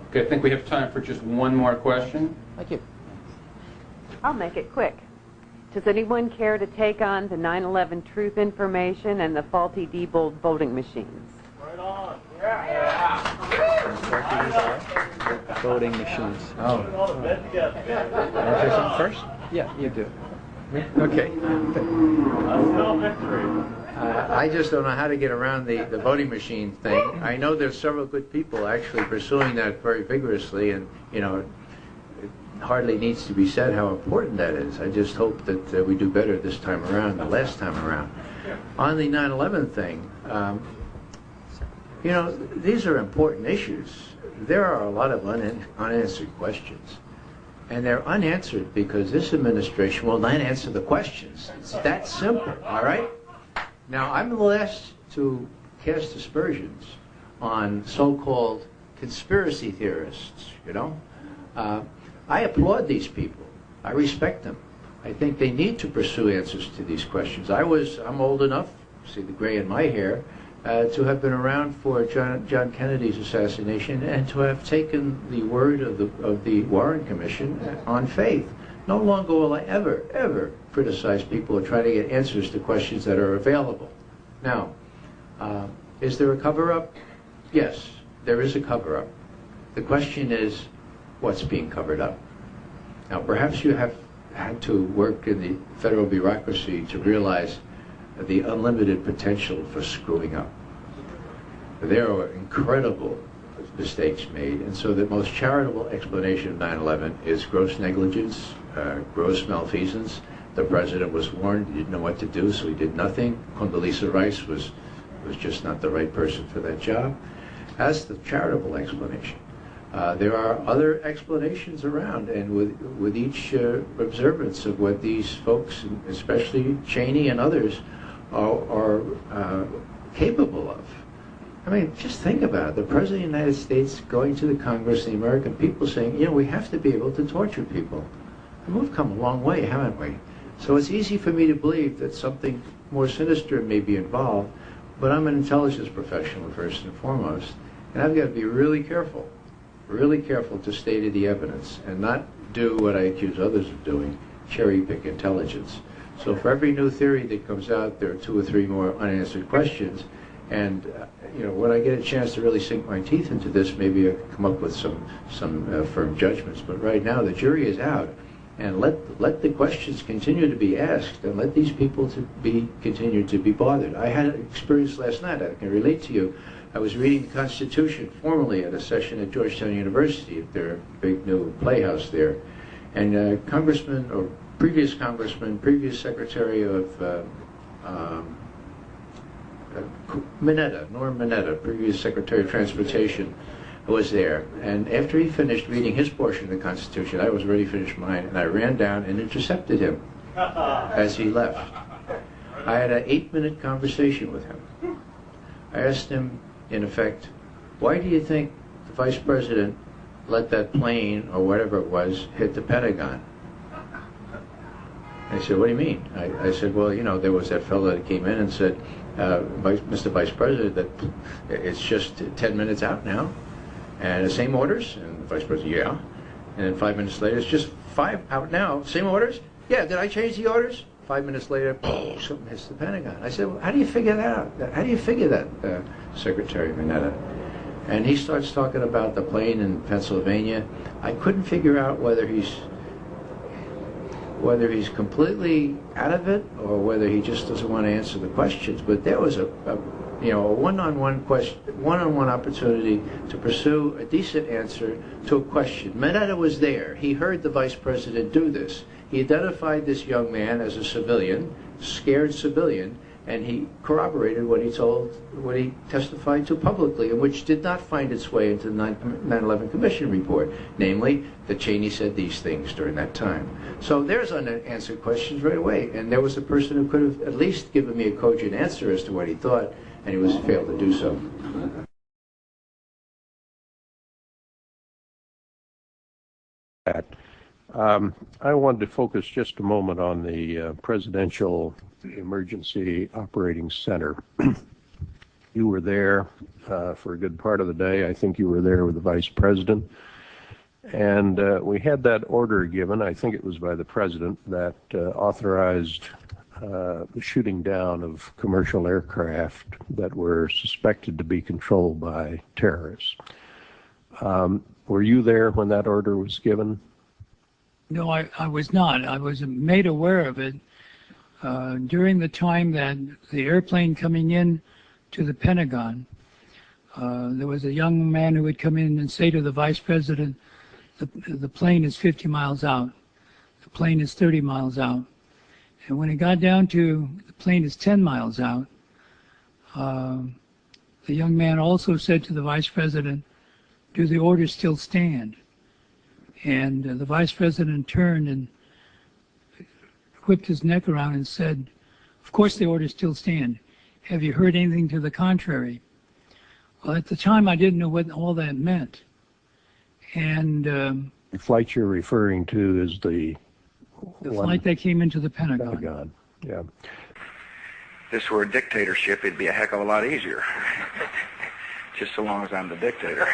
Okay, I think we have time for just one more question. Thank you. I'll make it quick. Does anyone care to take on the 9/11 truth information and the faulty Diebold voting machines? Right on. Yeah. Voting machines. Oh. All the bed together. Want to say something first? Yeah, you do. Okay. Still victory. I just don't know how to get around the voting machine thing. I know there's several good people actually pursuing that very vigorously, and you know, it hardly needs to be said how important that is. I just hope that we do better this time around than last time around. On the 9/11 thing, you know, these are important issues. There are a lot of unanswered questions. And they're unanswered because this administration will not answer the questions. It's that simple, all right? Now, I'm the last to cast aspersions on so-called conspiracy theorists, you know? I applaud these people. I respect them. I think they need to pursue answers to these questions. I'm old enough, see the gray in my hair, to have been around for John Kennedy's assassination and to have taken the word of the Warren Commission on faith. No longer will I ever criticize people who try to get answers to questions that are available. Now, is there a cover-up? Yes, there is a cover-up. The question is, what's being covered up? Now, perhaps you have had to work in the federal bureaucracy to realize the unlimited potential for screwing up. There are incredible mistakes made, and so the most charitable explanation of 9/11 is gross negligence, gross malfeasance. The president was warned, he didn't know what to do, so he did nothing. Condoleezza Rice was just not the right person for that job. That's the charitable explanation. There are other explanations around, and with each observance of what these folks, especially Cheney and others, are capable of. I mean, just think about it. The President of the United States going to the Congress and the American people saying, you know, we have to be able to torture people. And we've come a long way, haven't we? So it's easy for me to believe that something more sinister may be involved, but I'm an intelligence professional first and foremost, and I've got to be really careful to state the evidence and not do what I accuse others of doing, cherry-pick intelligence. So for every new theory that comes out, there are 2 or 3 more unanswered questions. And you know, when I get a chance to really sink my teeth into this, maybe I can come up with some firm judgments. But right now, the jury is out, and let the questions continue to be asked, and let these people continue to be bothered. I had an experience last night. I can relate to you. I was reading the Constitution formally at a session at Georgetown University, at their big new playhouse there, and Congressman or previous Secretary of Norm Mineta, previous Secretary of Transportation, was there. And after he finished reading his portion of the Constitution, I was ready to finish mine, and I ran down and intercepted him as he left. I had an 8-minute conversation with him. I asked him, in effect, why do you think the Vice President let that plane, or whatever it was, hit the Pentagon? I said, what do you mean? I said, well, you know, there was that fellow that came in and said, Mr. Vice President, that it's just 10 minutes out now, and the same orders? And the Vice President, yeah. And then 5 minutes later, it's just 5 out now, same orders? Yeah, did I change the orders? 5 minutes later, something hits the Pentagon. I said, well, how do you figure that out? How do you figure that, Secretary Mineta? And he starts talking about the plane in Pennsylvania. I couldn't figure out whether he's completely out of it or whether he just doesn't want to answer the questions. But there was a one-on-one opportunity to pursue a decent answer to a question. Mineta was there. He heard the Vice President do this. He identified this young man as a civilian, scared civilian, and he corroborated what he testified to publicly, and which did not find its way into the 9/11 Commission report, namely that Cheney said these things during that time. So there's unanswered questions right away, and there was a person who could have at least given me a cogent answer as to what he thought, and he was failed to do so. I wanted to focus just a moment on the Presidential Emergency Operating Center. You were there for a good part of the day. I think you were there with the Vice President. And we had that order given, I think it was by the President, that authorized the shooting down of commercial aircraft that were suspected to be controlled by terrorists. Were you there when that order was given? No, I was not. I was made aware of it during the time that the airplane coming in to the Pentagon. There was a young man who would come in and say to the Vice President, the plane is 50 miles out. The plane is 30 miles out. And when it got down to the plane is 10 miles out, the young man also said to the Vice President, do the orders still stand? And the Vice President turned and whipped his neck around and said, of course the orders still stand. Have you heard anything to the contrary? Well, at the time I didn't know what all that meant. And The flight you're referring to is the flight that came into the Pentagon. Pentagon. Yeah. If this were a dictatorship, it'd be a heck of a lot easier. Just so long as I'm the dictator.